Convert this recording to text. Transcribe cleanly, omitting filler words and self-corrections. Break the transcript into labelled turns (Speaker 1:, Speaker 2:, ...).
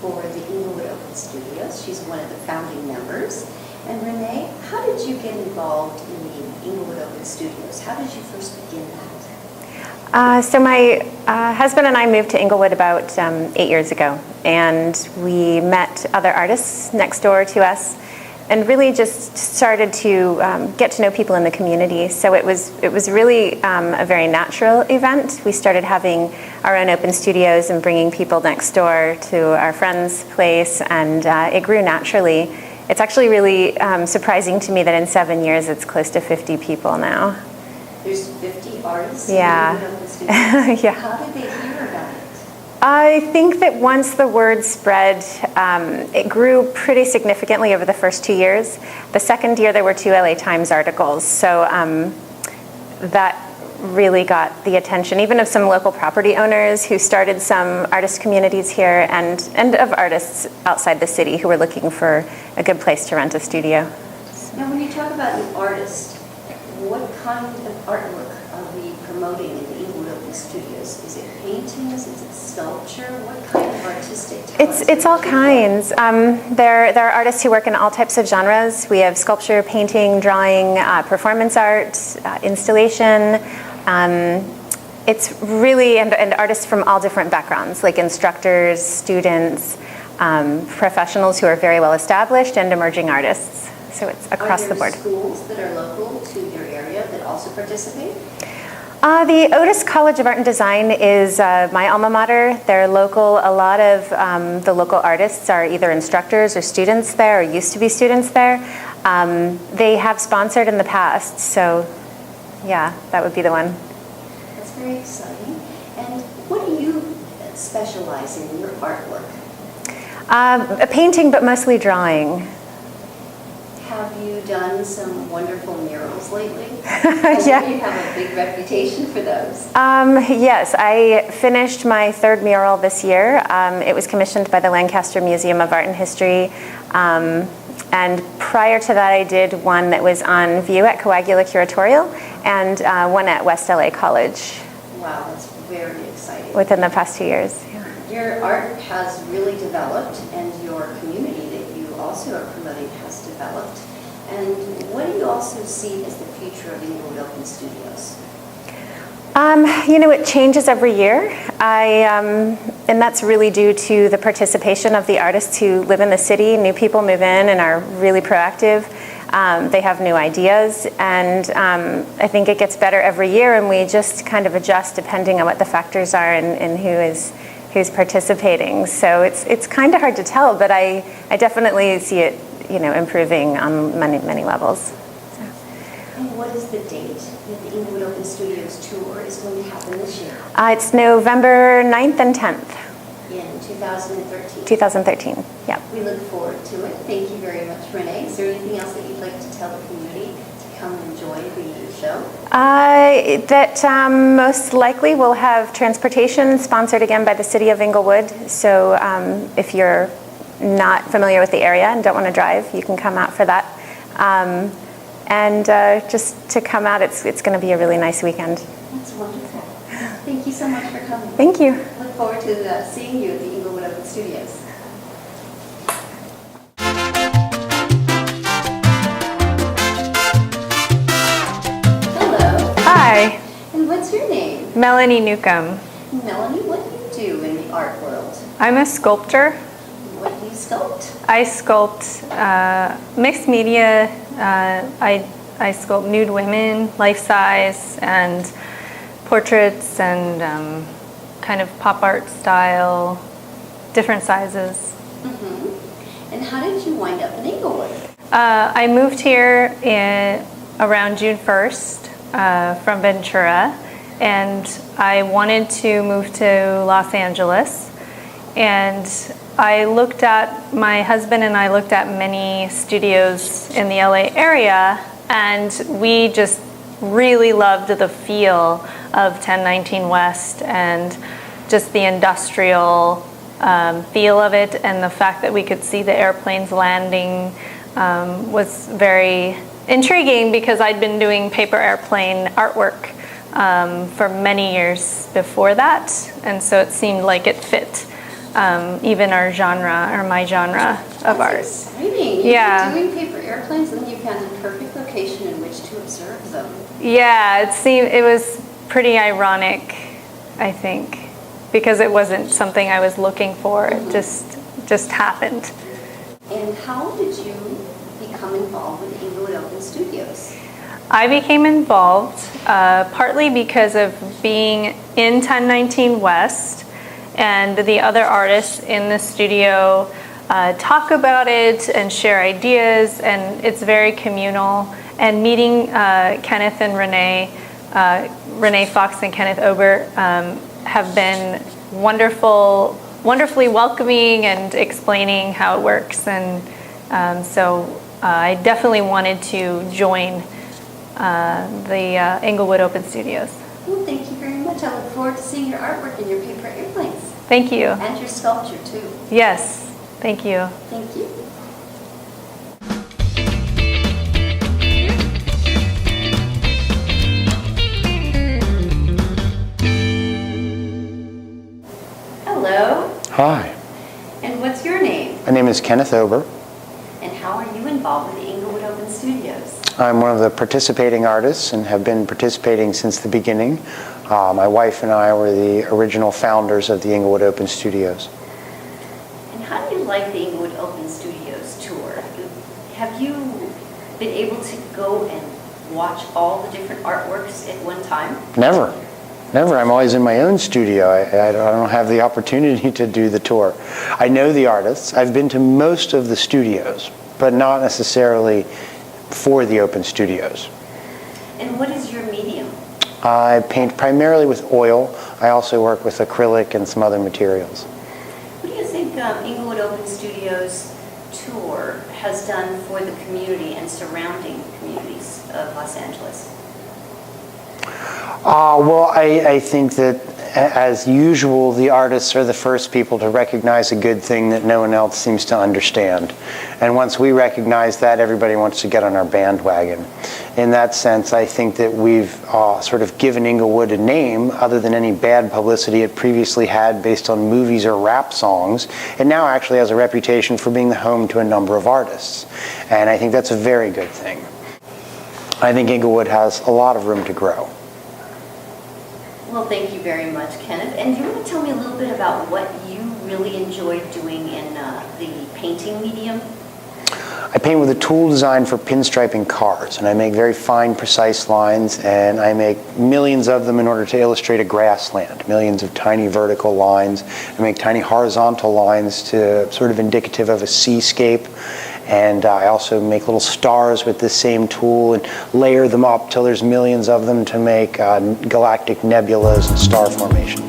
Speaker 1: for the Inglewood Open Studios. She's one of the founding members. And Renee, how did you get involved in the Inglewood Open Studios? How did you first begin that?
Speaker 2: So my husband and I moved to Inglewood about 8 years ago, and we met other artists next door to us and really just started to get to know people in the community. So it was really a very natural event. We started having our own open studios and bringing people next door to our friend's place, and it grew naturally. It's actually really surprising to me that in 7 years it's close to 50 people now.
Speaker 1: There's 50 artists
Speaker 2: yeah.
Speaker 1: in the Open Studios?
Speaker 2: Yeah.
Speaker 1: How did they hear about it?
Speaker 2: I think that once the word spread, it grew pretty significantly over the first 2 years. The second year there were 2 LA Times articles, so that really got the attention even of some local property owners who started some artist communities here, and of artists outside the city who were looking for a good place to rent a studio.
Speaker 1: Now when you talk about an artist, what kind of artwork are we promoting in the Inglewood Open Studios? Is it paintings? Is it sculpture? What kind of artistic talents?
Speaker 2: It's all kinds. There are artists who work in all types of genres. We have sculpture, painting, drawing, performance art, installation. It's really, and artists from all different backgrounds, like instructors, students, professionals who are very well established, and emerging artists. So it's across the board.
Speaker 1: Are there schools that are local to your area that also participate?
Speaker 2: The Otis College of Art and Design is my alma mater. They're local. A lot of the local artists are either instructors or students there, or used to be students there. They have sponsored in the past, so yeah, that would be the one.
Speaker 1: That's very exciting. And what do you specialize in your artwork?
Speaker 2: Painting, but mostly drawing.
Speaker 1: Have you done some wonderful murals lately?
Speaker 2: Yeah.
Speaker 1: You have a big reputation for those.
Speaker 2: Yes, I finished my 3rd mural this year. It was commissioned by the Lancaster Museum of Art and History. And prior to that, I did one that was on view at Coagula Curatorial and one at West LA College.
Speaker 1: Wow, that's very exciting.
Speaker 2: Within the past 2 years. Yeah.
Speaker 1: Your art has really developed, and your community that you also are promoting has developed. And what do you also see as the future of Inglewood Open Studios?
Speaker 2: It changes every year. And that's really due to the participation of the artists who live in the city. New people move in and are really proactive. They have new ideas, and I think it gets better every year, and we just kind of adjust depending on what the factors are and who's participating. So it's kind of hard to tell, but I definitely see it, improving on many levels.
Speaker 1: And what is the date that the Inglewood Open Studios tour is going to happen this year?
Speaker 2: It's November 9th and 10th.
Speaker 1: In 2013.
Speaker 2: 2013, yeah.
Speaker 1: We look forward to it. Thank you very much, Renee. Is there anything else that you'd like to tell the community to come and enjoy the show?
Speaker 2: That most likely we'll have transportation sponsored again by the city of Inglewood. So if you're not familiar with the area and don't want to drive, you can come out for that. And just to come out, it's going to be a really nice weekend.
Speaker 1: That's wonderful. Thank you so much for coming.
Speaker 2: Thank you.
Speaker 1: Look forward to seeing you at the Inglewood Open Studios. Hello.
Speaker 3: Hi,
Speaker 1: And what's your name?
Speaker 3: Melanie Newcomb.
Speaker 1: Melanie, what do you do in the art world?
Speaker 3: I'm a sculptor.
Speaker 1: What do you sculpt?
Speaker 3: I sculpt mixed media. I sculpt nude women, life size, and portraits, and kind of pop art style, different sizes.
Speaker 1: Mm-hmm. And how did you wind up in Inglewood?
Speaker 3: I moved here around June 1st from Ventura, and I wanted to move to Los Angeles. And my husband and I looked at many studios in the LA area, and we just really loved the feel of 1019 West and just the industrial feel of it, and the fact that we could see the airplanes landing was very intriguing, because I'd been doing paper airplane artwork for many years before that, and so it seemed like it fit even our genre, or my genre of art.
Speaker 1: That's exciting.
Speaker 3: Yeah.
Speaker 1: You're doing paper airplanes, and then you found a perfect location in which to observe them.
Speaker 3: Yeah, it was pretty ironic, I think, because it wasn't something I was looking for. It just happened.
Speaker 1: And how did you become involved with Inglewood Open Studios?
Speaker 3: I became involved partly because of being in 1019 West, and the other artists in the studio talk about it and share ideas, and it's very communal. And meeting Kenneth and Renee Fox and Kenneth Ober have been wonderfully welcoming and explaining how it works. And so I definitely wanted to join the Inglewood Open Studios.
Speaker 1: Well, thank you very much. I look forward to seeing your artwork and your paper airplanes.
Speaker 3: Thank you.
Speaker 1: And your sculpture, too.
Speaker 3: Yes, thank you.
Speaker 1: Thank you. Hello.
Speaker 4: Hi,
Speaker 1: And what's your name?
Speaker 4: my name is Kenneth Ober.
Speaker 1: And how are you involved with the Inglewood Open Studios?
Speaker 4: I'm one of the participating artists and have been participating since the beginning. My wife and I were the original founders of the Inglewood Open Studios.
Speaker 1: And how do you like the Inglewood Open Studios tour? Have you been able to go and watch all the different artworks at one time?
Speaker 4: Never. I'm always in my own studio. I don't have the opportunity to do the tour. I know the artists. I've been to most of the studios, but not necessarily for the Open Studios.
Speaker 1: And what is your medium?
Speaker 4: I paint primarily with oil. I also work with acrylic and some other materials.
Speaker 1: What do you think Inglewood Open Studios tour has done for the community and surrounding communities of Los Angeles?
Speaker 4: Well, I think that, as usual, the artists are the first people to recognize a good thing that no one else seems to understand. And once we recognize that, everybody wants to get on our bandwagon. In that sense, I think that we've sort of given Inglewood a name other than any bad publicity it previously had based on movies or rap songs. It now actually has a reputation for being the home to a number of artists. And I think that's a very good thing. I think Inglewood has a lot of room to grow.
Speaker 1: Well, thank you very much, Kenneth. And do you want to tell me a little bit about what you really enjoyed doing in the painting medium?
Speaker 4: I paint with a tool designed for pinstriping cars, and I make very fine, precise lines, and I make millions of them in order to illustrate a grassland, millions of tiny vertical lines. I make tiny horizontal lines to sort of indicative of a seascape, and I also make little stars with this same tool and layer them up till there's millions of them to make galactic nebulas and star formation.